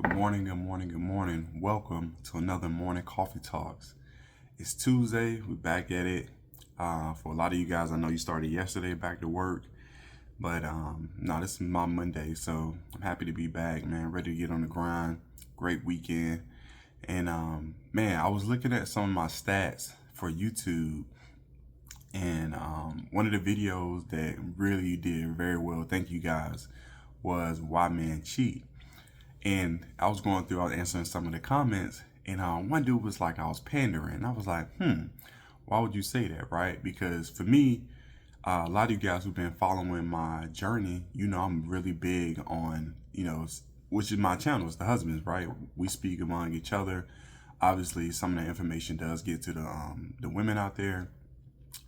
Good morning, good morning, good morning. Welcome to another Morning Coffee Talks. It's Tuesday. We're back at it. For a lot of you guys, I know you started yesterday back to work. But no, this is my Monday. So I'm happy to be back, man. Ready to get on the grind. Great weekend. And man, I was looking at some of my stats for YouTube. And one of the videos that really did very well, thank you guys, was Why Men Cheat. And I was going through, I was answering some of the comments, and one dude was like, I was pandering. I was like, why would you say that, right? Because for me, a lot of you guys who've been following my journey, I'm really big on, which is my channel, it's the husbands, right? We speak among each other. Obviously, some of the information does get to the women out there.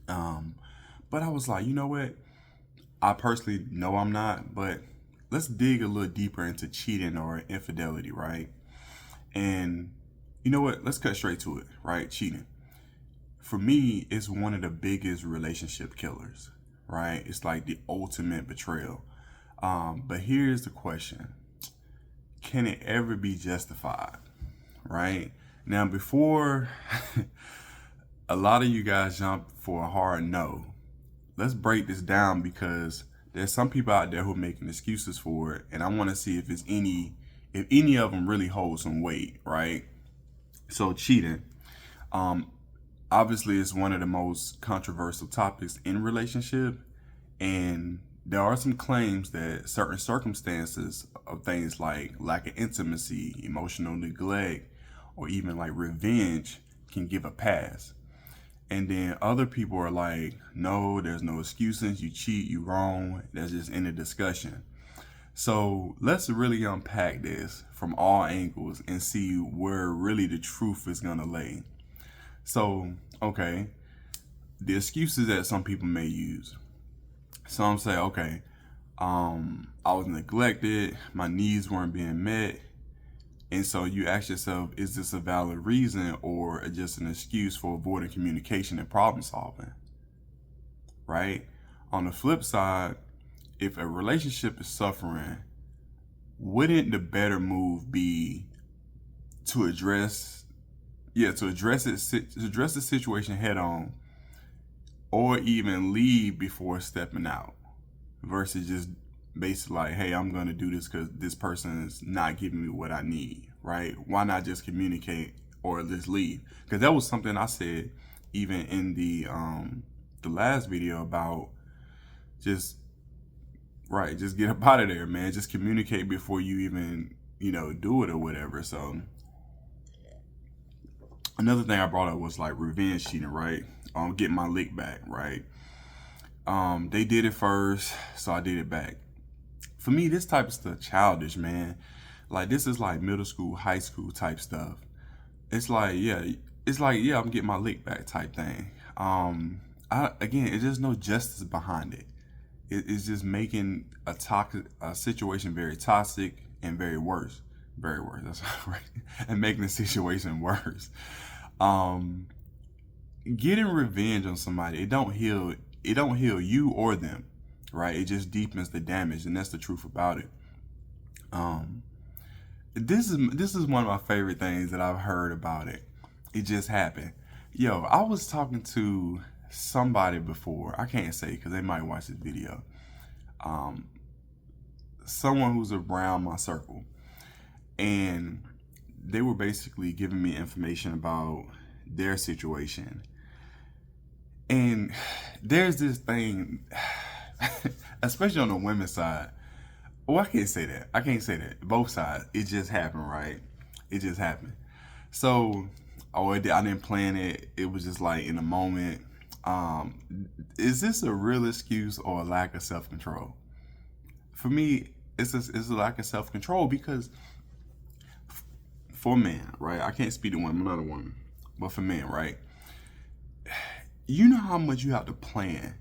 But I was like, you know what? I personally know I'm not, but let's dig a little deeper into cheating or infidelity, right? And you know what? Let's cut straight to it, right? Cheating. For me, it's one of the biggest relationship killers, right? It's like the ultimate betrayal. But here's the question. Can it ever be justified, right? Now, before a lot of you guys jump for a hard no, let's break this down because there's some people out there who are making excuses for it, and I want to see if any of them really hold some weight, right? So cheating, obviously, is one of the most controversial topics in relationship, and there are some claims that certain circumstances of things like lack of intimacy, emotional neglect, or even like revenge can give a pass. And then other people are like, no, there's no excuses. You cheat, you wrong. That's just in the discussion. So let's really unpack this from all angles and see where really the truth is going to lay. So, okay, the excuses that some people may use. Some say, okay, I was neglected, my needs weren't being met. And so you ask yourself, is this a valid reason or just an excuse for avoiding communication and problem solving? Right? On the flip side, if a relationship is suffering, wouldn't the better move be to address the situation head on, or even leave before stepping out, versus just basically like, hey, I'm going to do this because this person is not giving me what I need, right? Why not just communicate or just leave? Because that was something I said even in the last video about just get up out of there, man. Just communicate before you even do it or whatever. So another thing I brought up was like revenge cheating, right? Getting my lick back, right? They did it first, so I did it back. For me, this type of stuff childish, man. Like this is like middle school, high school type stuff. It's like, yeah, I'm getting my lick back type thing. It's just no justice behind it. It's just making a situation very toxic and very worse. That's right, and making the situation worse. Getting revenge on somebody, it don't heal you or them, right? It just deepens the damage, and that's the truth about it. This is one of my favorite things that I've heard about it. It just happened. Yo, I was talking to somebody before. I can't say because they might watch this video. Someone who's around my circle, and they were basically giving me information about their situation. And there's this thing, especially on the women's side. Oh, I can't say that. Both sides. It just happened, right? It just happened. So, I didn't plan it. It was just like in a moment. Is this a real excuse or a lack of self-control? For me, it's a lack of self-control because for men, right? I can't speak to women, I'm not a woman. But for men, right? You know how much you have to plan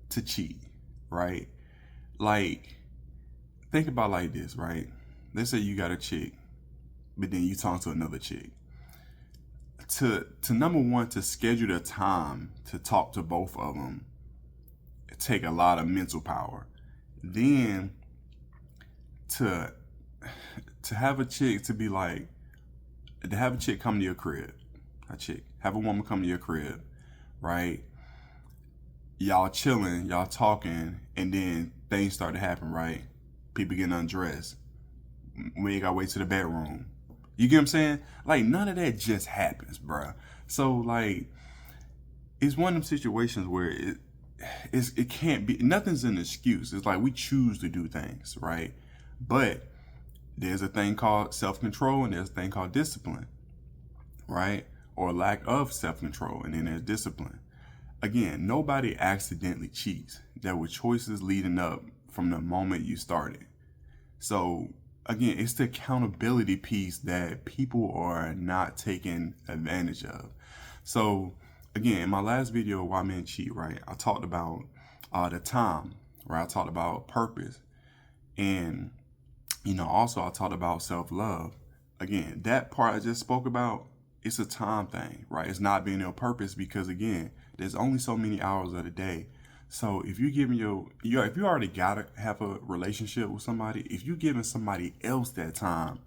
to cheat, right? Like, think about it like this, right? Let's say you got a chick, but then you talk to another chick. To number one, to schedule the time to talk to both of them, take a lot of mental power. Then to to have a chick to be like, to have a chick come to your crib, have a woman come to your crib, right? Y'all chilling, y'all talking, and then things start to happen, right? People getting undressed. We ain't gotta wait to the bedroom. You get what I'm saying? Like, none of that just happens, bruh. So, like, it's one of them situations where it can't be, nothing's an excuse. It's like we choose to do things, right? But there's a thing called self-control and there's a thing called discipline, right? Or lack of self-control, and then there's discipline. Again, nobody accidentally cheats. There were choices leading up from the moment you started. So again, it's the accountability piece that people are not taking advantage of. So again, in my last video, Why Men Cheat, right, I talked about the time, right? I talked about purpose. And, also I talked about self-love. Again, that part I just spoke about, it's a time thing, right? It's not being on purpose because, again, there's only so many hours of the day. So if you're giving if you already gotta have a relationship with somebody, if you're giving somebody else that time,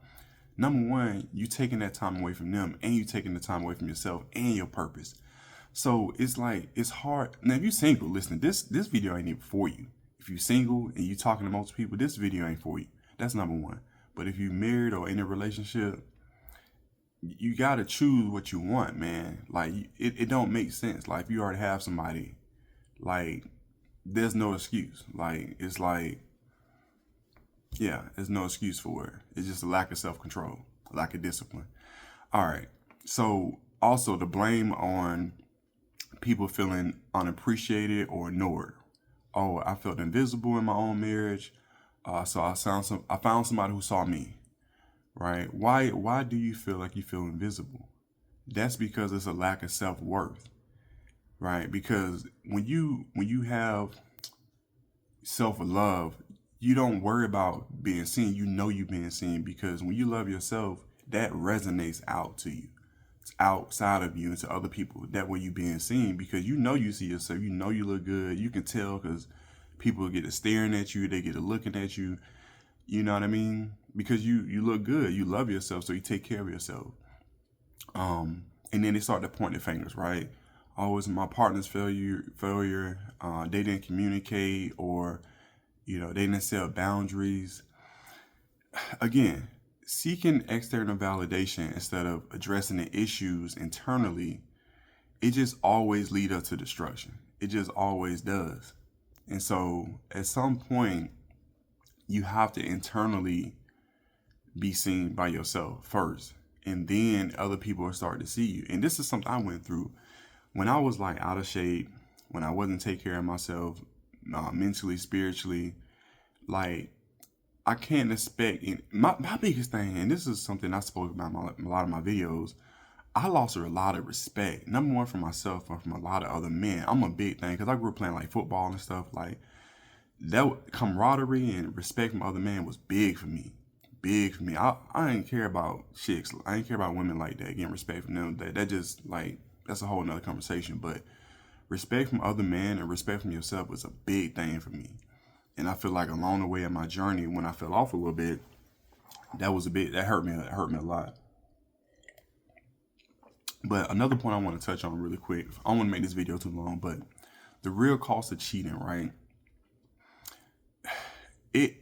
number one, you taking that time away from them, and you taking the time away from yourself and your purpose. So it's like, it's hard. Now, if you're single, listen, this video ain't even for you. If you're single and you talking to multiple people, this video ain't for you. That's number one. But if you're married or in a relationship, you gotta choose what you want, man. Like, it don't make sense. Like, if you already have somebody, like, there's no excuse. Like, it's like, yeah, there's no excuse for it. It's just a lack of self-control, a lack of discipline. All right. So also the blame on people feeling unappreciated or ignored. Oh, I felt invisible in my own marriage. So I found somebody who saw me. Right? Why do you feel like you feel invisible? That's because it's a lack of self-worth. Right? Because when you have self-love, you don't worry about being seen. You know you're being seen, because when you love yourself, that resonates out to you. It's outside of you and to other people. That way you being seen, because you see yourself. You know you look good. You can tell because people get to staring at you. They get to looking at you. You know what I mean? Because you look good. You love yourself, so you take care of yourself. And then they start to point their fingers, right? Always my partner's failure. They didn't communicate, or they didn't set boundaries. Again, seeking external validation instead of addressing the issues internally, it just always leads us to destruction. It just always does. And so at some point, you have to internally be seen by yourself first, and then other people will start to see you. And this is something I went through when I was like out of shape, when I wasn't taking care of myself mentally, spiritually. Like, I can't expect my biggest thing, and this is something I spoke about in a lot of my videos. I lost a lot of respect. Number one, from myself and from a lot of other men. I'm a big thing because I grew up playing like football and stuff. Like, that camaraderie and respect from other men was big for me. Big for me. I didn't care about chicks. I didn't care about women like that. Getting respect from them. That just, like, that's a whole nother conversation. But respect from other men and respect from yourself was a big thing for me. And I feel like along the way in my journey, when I fell off a little bit, that hurt me. It hurt me a lot. But another point I want to touch on really quick. I don't want to make this video too long, but the real cost of cheating, right?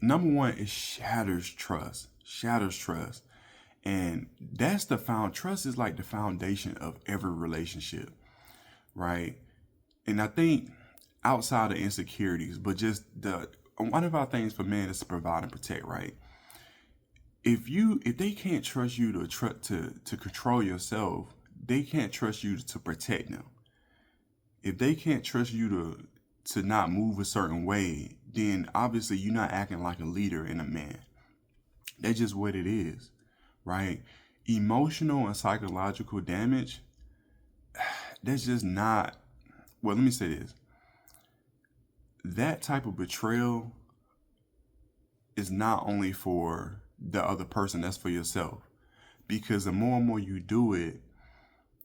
Number one, it shatters trust. And that's trust is like the foundation of every relationship, right? And I think outside of insecurities, but just one of our things for men is to provide and protect, right? If they can't trust you to control yourself, they can't trust you to protect them. If they can't trust you to not move a certain way, then obviously you're not acting like a leader and a man. That's just what it is, right? Emotional and psychological damage, that's just not, well, let me say this. That type of betrayal is not only for the other person, that's for yourself. Because the more and more you do it,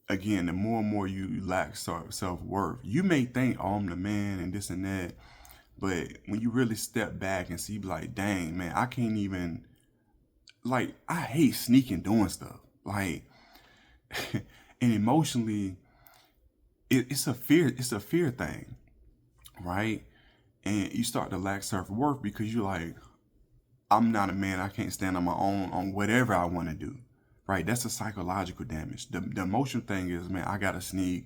again, the more and more you lack self-worth. You may think, oh, I'm the man and this and that. But when you really step back and see, like, dang, man, I can't even like I hate sneaking doing stuff. Like and emotionally, it's a fear. It's a fear thing, right? And you start to lack self-worth because you're like, I'm not a man. I can't stand on my own on whatever I want to do, right? That's a psychological damage. The emotional thing is, man, I gotta sneak.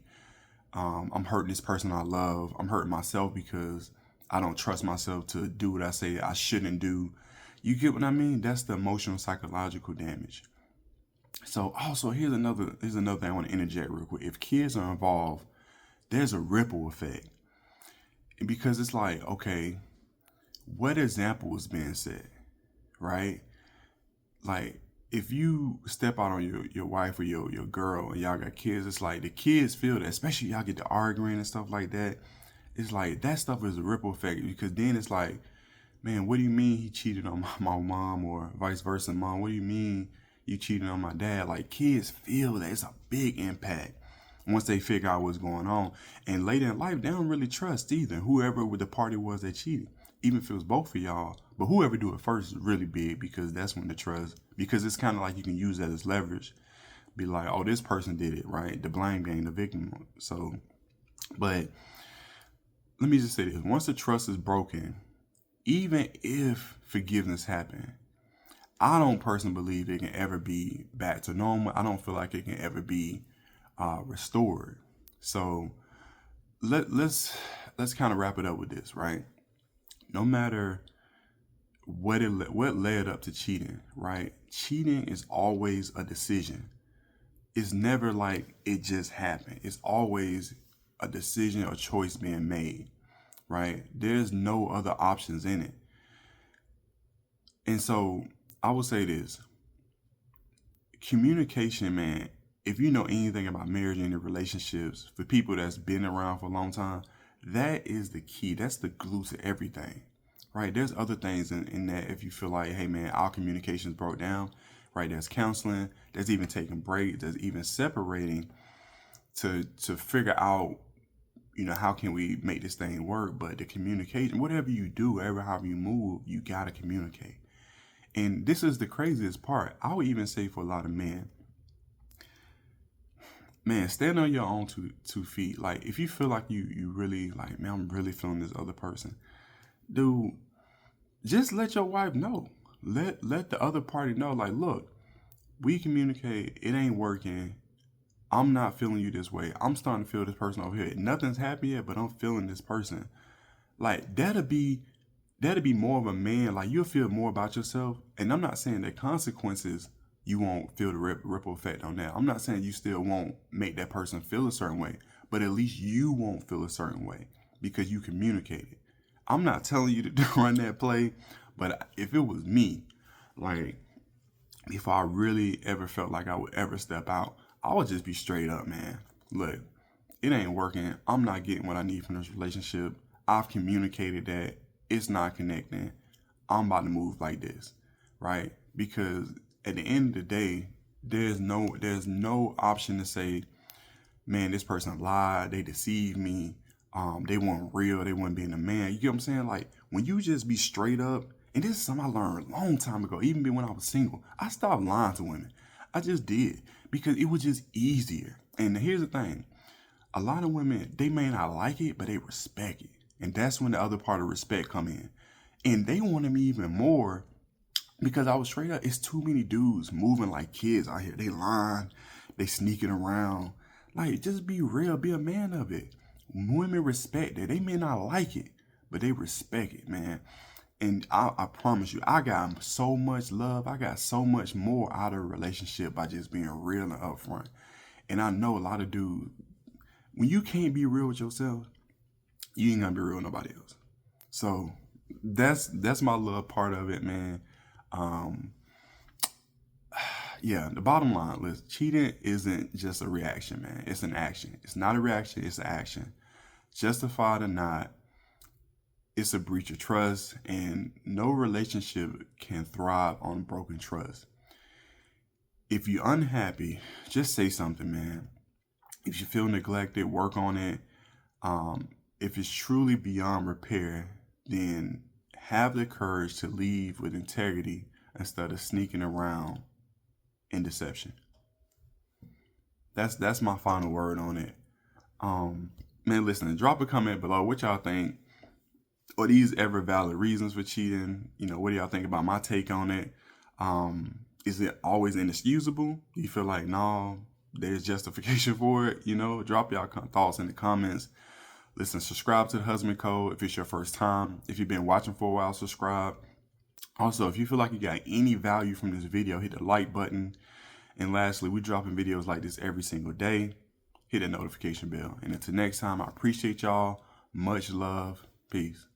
I'm hurting this person I love. I'm hurting myself because I don't trust myself to do what I say I shouldn't do. You get what I mean? That's the emotional psychological damage. So also here's another thing I want to interject real quick. If kids are involved, there's a ripple effect. Because it's like, okay, what example is being set, right? Like if you step out on your wife or your girl and y'all got kids, it's like the kids feel that, especially y'all get to arguing and stuff like that. It's like that stuff is a ripple effect because then it's like, man, what do you mean he cheated on my mom or vice versa, mom? What do you mean you cheated on my dad? Like kids feel that it's a big impact once they figure out what's going on. And later in life, they don't really trust either. Whoever the party was that cheated, even if it was both of y'all, but whoever do it first is really big because that's when the trust, because it's kind of like you can use that as leverage. Be like, oh, this person did it, right? The blame game, the victim. So, but let me just say this. Once the trust is broken, even if forgiveness happened, I don't personally believe it can ever be back to normal. I don't feel like it can ever be restored. So let's kind of wrap it up with this, right? No matter what led up to cheating, right? Cheating is always a decision. It's never like it just happened. It's always a decision or choice being made, right? There's no other options in it. And so I will say this: communication, man. If you know anything about marriage and relationships, for people that's been around for a long time, that is the key. That's the glue to everything, right? There's other things in that if you feel like, hey, man, our communications broke down, right? There's counseling. There's even taking breaks. There's even separating to figure out, how can we make this thing work? But the communication, whatever you do, wherever how you move, you gotta communicate. And this is the craziest part. I would even say for a lot of men, man, stand on your own two feet. Like if you feel like you really like, man, I'm really feeling this other person, dude, just let your wife know. Let the other party know, like, look, we communicate, it ain't working. I'm not feeling you this way. I'm starting to feel this person over here. Nothing's happened yet, but I'm feeling this person. Like that'll be more of a man. Like you'll feel more about yourself. And I'm not saying that consequences, you won't feel the ripple effect on that. I'm not saying you still won't make that person feel a certain way, but at least you won't feel a certain way because you communicated. I'm not telling you to run that play, but if it was me, like if I really ever felt like I would ever step out, I would just be straight up, man. Look, it ain't working. I'm not getting what I need from this relationship. I've communicated that it's not connecting. I'm about to move like this, right? Because at the end of the day, there's no option to say, man, this person lied, they deceived me, they weren't real, they weren't being a man. You get what I'm saying? Like when you just be straight up, and this is something I learned a long time ago, even when I was single, I stopped lying to women. I just did because it was just easier. And here's the thing. A lot of women, they may not like it, but they respect it. And that's when the other part of respect come in. And they wanted me even more because I was straight up. It's too many dudes moving like kids out here. They lying, they sneaking around. Like, just be real, be a man of it. Women respect it. They may not like it, but they respect it, man. And I promise you, I got so much love. I got so much more out of a relationship by just being real and upfront. And I know a lot of dudes, when you can't be real with yourself, you ain't gonna be real with nobody else. So that's my little part of it, man. Yeah, the bottom line, listen, cheating isn't just a reaction, man. It's an action. It's not a reaction, it's an action. Justified or not, it's a breach of trust, and no relationship can thrive on broken trust. If you're unhappy, just say something, man. If you feel neglected, work on it. If it's truly beyond repair, then have the courage to leave with integrity instead of sneaking around in deception. That's my final word on it. Man, listen, drop a comment below what y'all think. Are these ever valid reasons for cheating? What do y'all think about my take on it? Is it always inexcusable? Do you feel like, no, there's justification for it? Drop y'all thoughts in the comments. Listen, subscribe to the Husband Code if it's your first time. If you've been watching for a while, subscribe. Also, if you feel like you got any value from this video, hit the like button. And lastly, we dropping videos like this every single day. Hit the notification bell. And until next time, I appreciate y'all. Much love. Peace.